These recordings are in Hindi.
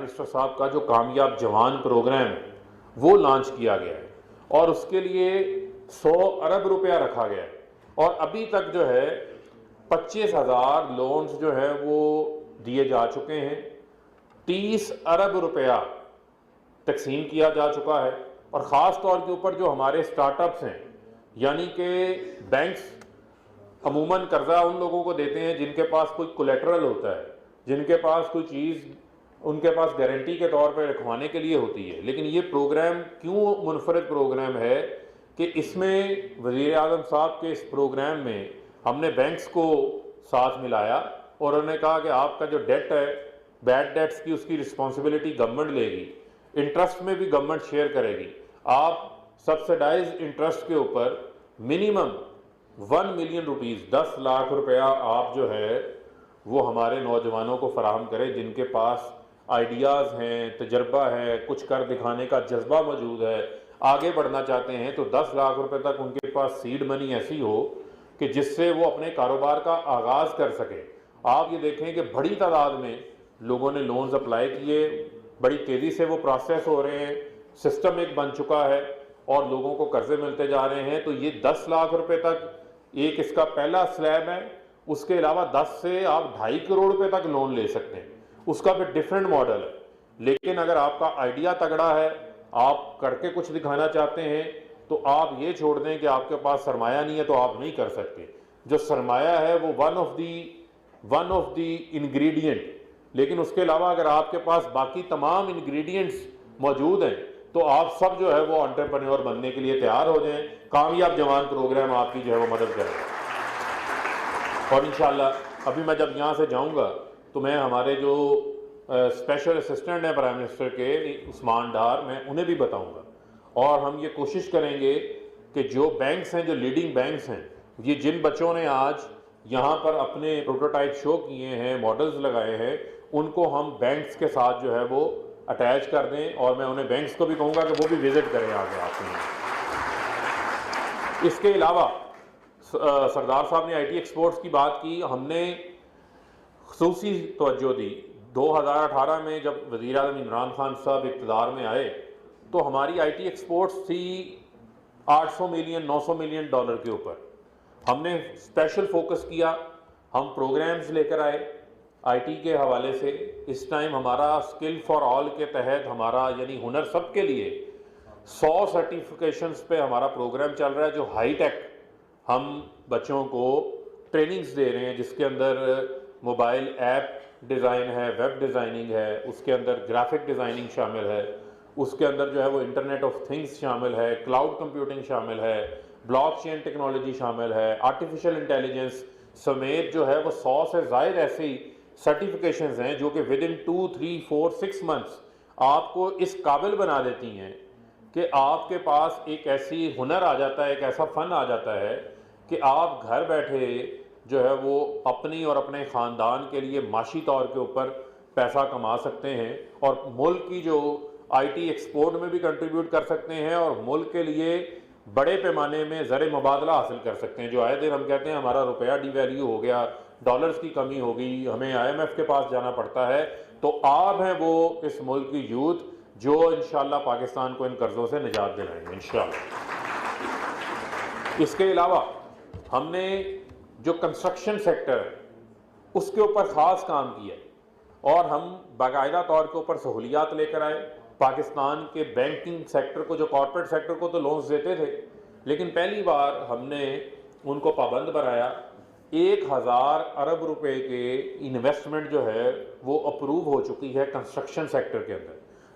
मिनिस्टर साहब का जो कामयाब जवान प्रोग्राम है वो लॉन्च किया गया है और उसके लिए 100 अरब रुपया रखा गया है और अभी तक जो है 25,000 लोन्स जो है वो दिए जा चुके हैं। 30 अरब रुपया तकसीम किया जा चुका है और ख़ास तौर के ऊपर जो हमारे स्टार्टअप्स हैं, यानी कि बैंक्स अमूमन कर्जा उन लोगों को देते हैं जिनके पास कोई कोलेटरल होता है, जिनके पास कोई चीज़ उनके पास गारंटी के तौर पर रखवाने के लिए होती है। लेकिन ये प्रोग्राम क्यों मुनफरद प्रोग्राम है कि इसमें वज़ीर आज़म साहब के इस प्रोग्राम में हमने बैंक्स को साथ मिलाया और उन्होंने कहा कि आपका जो डेट है, बैड डेट्स की, उसकी रिस्पॉन्सिबिलिटी गवर्नमेंट लेगी, इंटरेस्ट में भी गवर्नमेंट शेयर करेगी। आप सब्सिडाइज इंटरेस्ट के ऊपर मिनिमम 1 मिलियन रुपीज़ 10 लाख रुपया आप जो है वो हमारे नौजवानों को फराहम करें जिनके पास आइडियाज़ हैं, तजर्बा है, कुछ कर दिखाने का जज्बा मौजूद है, आगे बढ़ना चाहते हैं, तो 10 लाख रुपए तक उनके पास सीड मनी ऐसी हो कि जिससे वो अपने कारोबार का आगाज़ कर सके। आप ये देखें कि बड़ी तादाद में लोगों ने लोन्स अप्लाई किए, बड़ी तेज़ी से वो प्रोसेस हो रहे हैं, सिस्टम एक बन चुका है और लोगों को कर्जे मिलते जा रहे हैं। तो ये 10 लाख रुपए तक एक इसका पहला स्लैब है। उसके अलावा 10 से आप 2.5 करोड़ रुपए तक लोन ले सकते हैं, उसका भी डिफरेंट मॉडल है। लेकिन अगर आपका आइडिया तगड़ा है, आप करके कुछ दिखाना चाहते हैं, तो आप ये छोड़ दें कि आपके पास सरमाया नहीं है तो आप नहीं कर सकते। जो सरमाया है वो वन ऑफ द इंग्रेडिएंट, लेकिन उसके अलावा अगर आपके पास बाकी तमाम इंग्रेडिएंट्स मौजूद हैं तो आप सब जो है वो एंटरप्रेन्योर बनने के लिए तैयार हो जाएं। कामयाब जवान प्रोग्राम आपकी जो है वो मदद करेगा और इंशाअल्लाह अभी मैं जब यहाँ से जाऊँगा तो मैं हमारे जो स्पेशल असिस्टेंट हैं प्राइम मिनिस्टर के, उस्मान डार, मैं उन्हें भी बताऊंगा और हम ये कोशिश करेंगे कि जो बैंक्स हैं, जो लीडिंग बैंक्स हैं, ये जिन बच्चों ने आज यहाँ पर अपने प्रोटोटाइप शो किए हैं, मॉडल्स लगाए हैं, उनको हम बैंक्स के साथ जो है वो अटैच कर दें और मैं उन्हें बैंक्स को भी कहूँगा कि वो भी विज़िट करें आगे आते हैं। इसके अलावा सरदार साहब ने IT एक्सपोर्ट्स की बात की, हमने ख़ुसूसी तवज्जो दी। 2018 में जब वज़ीर आज़म इमरान खान साहब इक़्तिदार में आए तो हमारी IT एक्सपोर्ट्स थी 800 मिलियन 900 मिलियन डॉलर के ऊपर। हमने स्पेशल फोकस किया, हम प्रोग्राम्स लेकर आए IT के हवाले से। इस टाइम हमारा स्किल फॉर ऑल के तहत हमारा यानी हुनर सब के लिए 100 सर्टिफिकेशंस पे हमारा प्रोग्राम चल रहा है, जो हाई टेक हम बच्चों को ट्रेनिंग्स दे रहे हैं, जिसके अंदर मोबाइल ऐप डिज़ाइन है, वेब डिज़ाइनिंग है, उसके अंदर ग्राफिक डिज़ाइनिंग शामिल है, उसके अंदर जो है वो इंटरनेट ऑफ थिंग्स शामिल है, क्लाउड कंप्यूटिंग शामिल है, ब्लॉकचेन टेक्नोलॉजी शामिल है, आर्टिफिशियल इंटेलिजेंस समेत जो है वो 100 से ज़ायद ऐसी सर्टिफिकेशंस हैं जो कि विद इन 2, 3, 4, 6 मंथ्स आपको इस काबिल बना देती हैं कि आपके पास एक ऐसी हुनर आ जाता है, एक ऐसा फ़न आ जाता है कि आप घर बैठे जो है वो अपनी और अपने ख़ानदान के लिए माशी तौर के ऊपर पैसा कमा सकते हैं और मुल्क की जो IT एक्सपोर्ट में भी कंट्रीब्यूट कर सकते हैं और मुल्क के लिए बड़े पैमाने में ज़र मुबादला हासिल कर सकते हैं। जो आए दिन हम कहते हैं हमारा रुपया डिवैल्यू हो गया, डॉलर्स की कमी हो गई, हमें IMF के पास जाना पड़ता है, तो आप हैं वो इस मुल्क की यूथ जो इंशाअल्लाह पाकिस्तान को इन कर्ज़ों से निजात दिलाएंगे इंशाअल्लाह। इसके अलावा हमने जो कंस्ट्रक्शन सेक्टर है उसके ऊपर ख़ास काम किया और हम बाकायदा तौर के ऊपर सहूलियात लेकर आए। पाकिस्तान के बैंकिंग सेक्टर को, जो कॉर्पोरेट सेक्टर को तो लोन्स देते थे, लेकिन पहली बार हमने उनको पाबंद बनाया। 1000 अरब रुपए के इन्वेस्टमेंट जो है वो अप्रूव हो चुकी है कंस्ट्रक्शन सेक्टर के अंदर,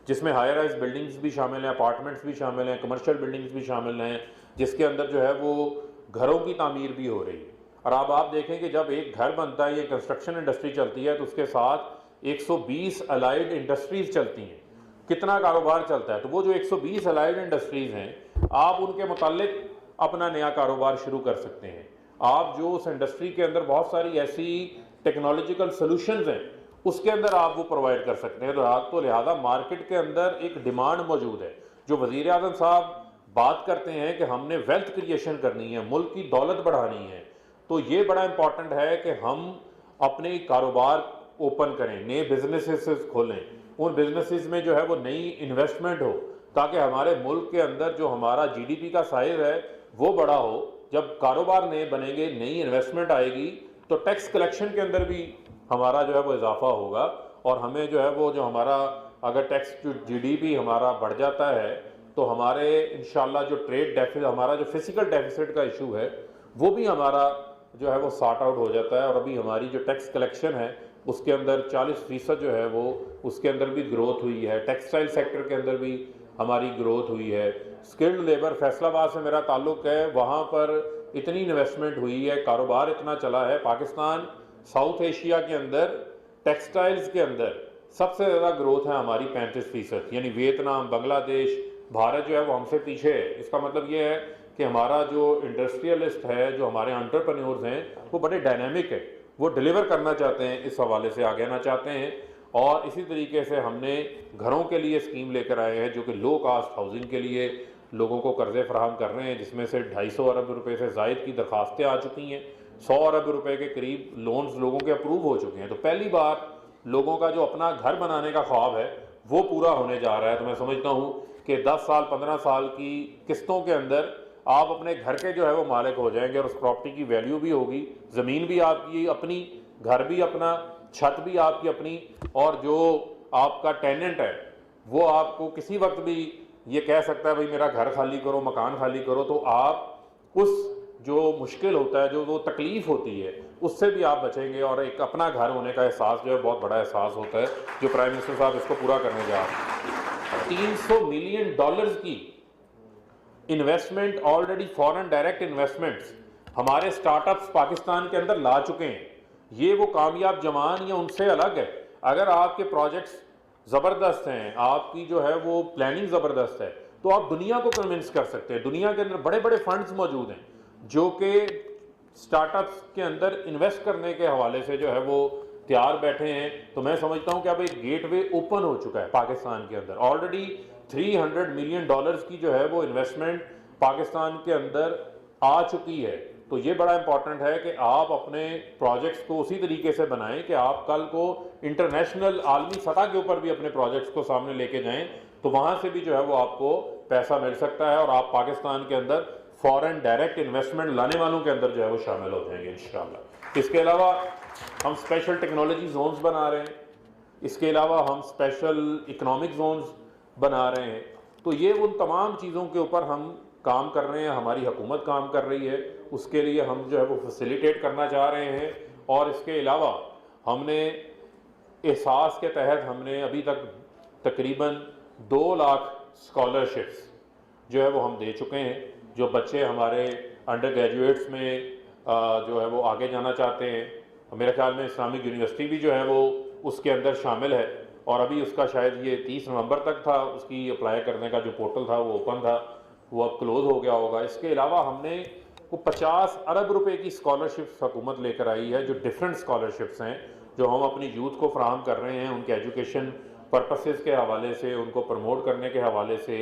जिसमें हायर राइज बिल्डिंग्स भी शामिल हैं, अपार्टमेंट्स भी शामिल हैं, कमर्शियल बिल्डिंग्स भी शामिल हैं, जिसके अंदर जो है वो घरों की तामीर भी हो रही है। और अब आप देखें कि जब एक घर बनता है, ये कंस्ट्रक्शन इंडस्ट्री चलती है, तो उसके साथ 120 अलाइड इंडस्ट्रीज़ चलती हैं। कितना कारोबार चलता है, तो वो जो 120 अलाइड इंडस्ट्रीज़ हैं, आप उनके मुतालिक अपना नया कारोबार शुरू कर सकते हैं। आप जो उस इंडस्ट्री के अंदर बहुत सारी ऐसी टेक्नोलॉजिकल सोल्यूशंस हैं उसके अंदर आप वो प्रोवाइड कर सकते हैं। तो लिहाजा मार्केट के अंदर एक डिमांड मौजूद है। जो वज़ीर आज़म साहब बात करते हैं कि हमने वेल्थ क्रिएशन करनी है, मुल्क की दौलत बढ़ानी है, तो ये बड़ा इंपॉर्टेंट है कि हम अपने कारोबार ओपन करें, नए बिजनेसेस खोलें, उन बिजनेसेस में जो है वो नई इन्वेस्टमेंट हो, ताकि हमारे मुल्क के अंदर जो हमारा जीडीपी का साइज है वो बड़ा हो। जब कारोबार नए बनेंगे, नई इन्वेस्टमेंट आएगी, तो टैक्स कलेक्शन के अंदर भी हमारा जो है वो इजाफा होगा, और हमें जो है वो जो हमारा अगर टैक्स जो जीडीपी हमारा बढ़ जाता है तो हमारे इंशाल्लाह जो ट्रेड डेफिसिट, हमारा जो फिजिकल डेफिसिट का इशू है वो भी हमारा जो है वो सॉर्ट आउट हो जाता है। और अभी हमारी जो टैक्स कलेक्शन है उसके अंदर 40% जो है वो उसके अंदर भी ग्रोथ हुई है। टेक्सटाइल सेक्टर के अंदर भी हमारी ग्रोथ हुई है। स्किल्ड लेबर, फैसलाबाद से मेरा ताल्लुक है, वहाँ पर इतनी इन्वेस्टमेंट हुई है, कारोबार इतना चला है। पाकिस्तान साउथ एशिया के अंदर टेक्सटाइल्स के अंदर सबसे ज़्यादा ग्रोथ है हमारी 35%, यानी वियतनाम, बांग्लादेश, भारत जो है वो हमसे पीछे है। इसका मतलब ये है कि हमारा जो इंडस्ट्रियलिस्ट है, जो हमारे एंटरप्रेन्योर्स हैं, वो बड़े डायनामिक है, वो डिलीवर करना चाहते हैं, इस हवाले से आगे आना चाहते हैं। और इसी तरीके से हमने घरों के लिए स्कीम लेकर आए हैं जो कि लो कास्ट हाउसिंग के लिए लोगों को कर्जे फराहम कर रहे हैं, जिसमें से 250 अरब रुपए से ज़ायद की दरख्वास्तें आ चुकी हैं। 100 अरब रुपए के करीब लोन्स लोगों के अप्रूव हो चुके हैं। तो पहली बार लोगों का जो अपना घर बनाने का ख्वाब है वो पूरा होने जा रहा है। तो मैं समझता हूँ कि 10 साल 15 साल की किस्तों के अंदर आप अपने घर के जो है वो मालिक हो जाएंगे, और उस प्रॉपर्टी की वैल्यू भी होगी, ज़मीन भी आपकी अपनी, घर भी अपना, छत भी आपकी अपनी, और जो आपका टेनेंट है वो आपको किसी वक्त भी ये कह सकता है भाई मेरा घर खाली करो, मकान खाली करो। तो आप उस जो मुश्किल होता है, जो वो तकलीफ होती है, उससे भी आप बचेंगे, और एक अपना घर होने का एहसास जो है बहुत बड़ा एहसास होता है, जो प्राइम मिनिस्टर साहब इसको पूरा करने जा रहे हैं। $300 मिलियन की investment already, foreign direct investments हमारे स्टार्टअप्स पाकिस्तान के अंदर ला चुके हैं। ये वो कामयाब जवान या उनसे अलग है। अगर आपके प्रोजेक्ट्स ज़बरदस्त हैं, आपकी जो है वो प्लानिंग ज़बरदस्त है, तो आप दुनिया को कन्विंस कर सकते हैं। दुनिया के अंदर बड़े बड़े फंड्स मौजूद हैं जो कि स्टार्टअप्स के अंदर इन्वेस्ट करने के हवाले से जो है वो तैयार बैठे हैं। तो मैं समझता हूं कि अब एक गेटवे ओपन हो चुका है पाकिस्तान के अंदर। ऑलरेडी $300 मिलियन की जो है वो इन्वेस्टमेंट पाकिस्तान के अंदर आ चुकी है। तो ये बड़ा इंपॉर्टेंट है कि आप अपने प्रोजेक्ट्स को उसी तरीके से बनाएं कि आप कल को इंटरनेशनल आलमी सतह के ऊपर भी अपने प्रोजेक्ट्स को सामने लेके जाएं, तो वहाँ से भी जो है वो आपको पैसा मिल सकता है, और आप पाकिस्तान के अंदर फॉरेन डायरेक्ट इन्वेस्टमेंट लाने वालों के अंदर जो है वो शामिल हो जाएंगे इंशाल्लाह। इसके अलावा हम स्पेशल टेक्नोलॉजी जोन्स बना रहे हैं, इसके अलावा हम स्पेशल इकोनॉमिक जोन्स बना रहे हैं। तो ये उन तमाम चीज़ों के ऊपर हम काम कर रहे हैं, हमारी हुकूमत काम कर रही है, उसके लिए हम जो है वो फैसिलिटेट करना चाह रहे हैं। और इसके अलावा हमने एहसास के तहत हमने अभी तक तकरीबन 2 लाख स्कॉलरशिप्स जो है वो हम दे चुके हैं। जो बच्चे हमारे अंडर ग्रेजुएट्स में जो है वो आगे जाना चाहते हैं, मेरे ख्याल में इस्लामिक यूनिवर्सिटी भी जो है वो उसके अंदर शामिल है, और अभी उसका शायद ये 30 नवंबर तक था, उसकी अप्लाई करने का जो पोर्टल था वो ओपन था, वो अब क्लोज हो गया होगा। इसके अलावा हमने वो 50 अरब रुपए की स्कॉलरशिप्स हुकूमत लेकर आई है, जो डिफरेंट स्कॉलरशिप्स हैं, जो हम अपनी यूथ को फ्राहम कर रहे हैं, उनके एजुकेशन पर्पसेस के हवाले से, उनको प्रमोट करने के हवाले से।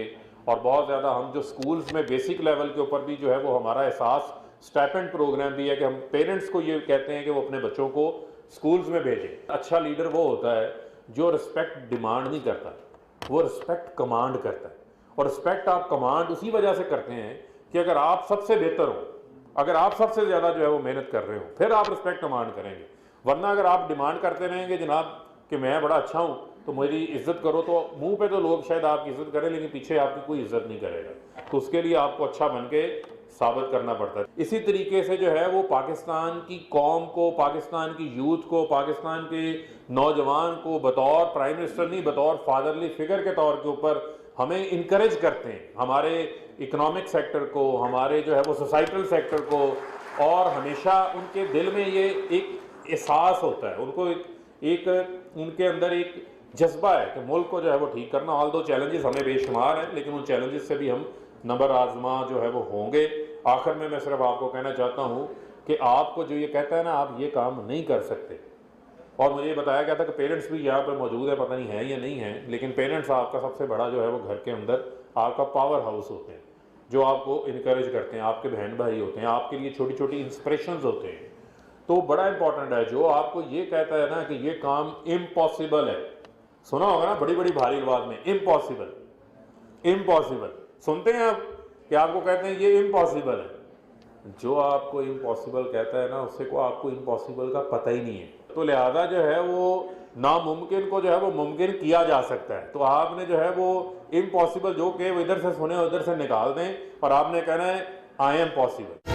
और बहुत ज़्यादा हम जो स्कूल्स में बेसिक लेवल के ऊपर भी जो है वो हमारा एहसास स्टाइपेंड प्रोग्राम भी है कि हम पेरेंट्स को ये कहते हैं कि वो अपने बच्चों को स्कूल्स में भेजें। अच्छा लीडर वो होता है जो रिस्पेक्ट डिमांड नहीं करता, वो रिस्पेक्ट कमांड करता है। और रिस्पेक्ट आप कमांड उसी वजह से करते हैं कि अगर आप सबसे बेहतर हो, अगर आप सबसे ज़्यादा जो है वो मेहनत कर रहे हो, फिर आप रिस्पेक्ट कमांड करेंगे। वरना अगर आप डिमांड करते रहेंगे जनाब कि मैं बड़ा अच्छा हूँ तो मेरी इज्जत करो, तो मुंह पे तो लोग शायद आपकी इज्जत करें लेकिन पीछे आपकी कोई इज्जत नहीं करेगा। तो उसके लिए आपको अच्छा बन के साबित करना पड़ता है। इसी तरीके से जो है वो पाकिस्तान की कौम को, पाकिस्तान की यूथ को, पाकिस्तान के नौजवान को बतौर प्राइम मिनिस्टर नहीं, बतौर फादरली फिगर के तौर के ऊपर हमें इनकरेज करते हैं, हमारे इकोनॉमिक सेक्टर को, हमारे जो है वो सोसाइटल सेक्टर को। और हमेशा उनके दिल में ये एक एहसास होता है, उनको एक उनके अंदर एक जज्बा है कि मुल्क को जो है वो ठीक करना। ऑल दो चैलेंजेस हमें बेशुमार हैं, लेकिन उन चैलेंजेस से भी हम नंबर आजमा जो है वो होंगे। आखिर में मैं सिर्फ आपको कहना चाहता हूँ कि आपको जो ये कहता है ना आप ये काम नहीं कर सकते, और मुझे बताया गया था कि पेरेंट्स भी यहाँ पर मौजूद है, पता नहीं है या नहीं है, लेकिन पेरेंट्स आपका सबसे बड़ा जो है वो घर के अंदर आपका पावर हाउस होते हैं, जो आपको इनकरेज करते हैं, आपके बहन भाई होते हैं, आपके लिए छोटी छोटी इंस्पिरेशंस होते हैं। तो बड़ा इंपॉर्टेंट है। जो आपको ये कहता है ना कि ये काम इम्पॉसिबल है, सुना होगा ना बड़ी बड़ी भारी आवाज में, इम्पॉसिबल इम्पॉसिबल, सुनते हैं आप कि आपको कहते हैं ये इम्पॉसिबल है। जो आपको इम्पॉसिबल कहता है ना, उससे को आपको इम्पॉसिबल का पता ही नहीं है। तो लिहाजा जो है वो नामुमकिन को जो है वो मुमकिन किया जा सकता है। तो आपने जो है वो इम्पॉसिबल जो कि इधर से सुने उधर से निकाल दें और आपने कहना है आई एम पॉसिबल।